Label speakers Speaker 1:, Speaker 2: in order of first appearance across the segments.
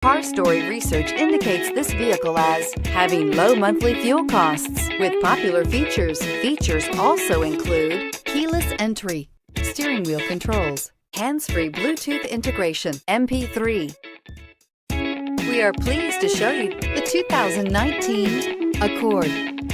Speaker 1: Car Story research indicates this vehicle as having low monthly fuel costs. With popular features, also include keyless entry, steering wheel controls, hands-free Bluetooth integration, MP3. We are pleased to show you the 2019 Accord.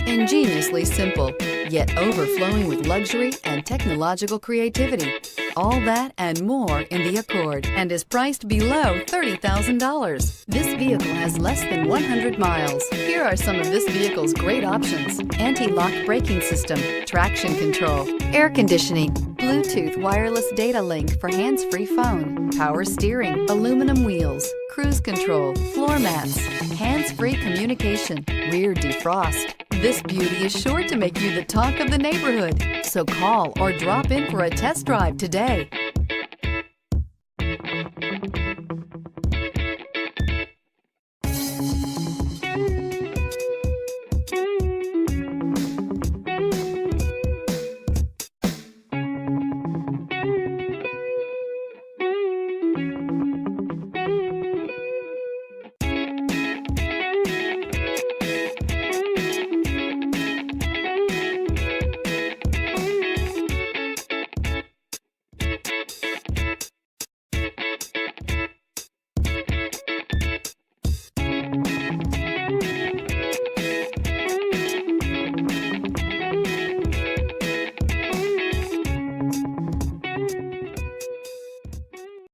Speaker 1: Ingeniously simple, yet overflowing with luxury and technological creativity. All that and more in the Accord, and is priced below $30,000. This vehicle has less than 100 miles. Here are some of this vehicle's great options: anti-lock braking system, traction control, air conditioning, Bluetooth wireless data link for hands-free phone, power steering, aluminum wheels, cruise control, floor mats, hands-free communication, rear defrost. This beauty is sure to make you the talk of the neighborhood. So call or drop in for a test drive today.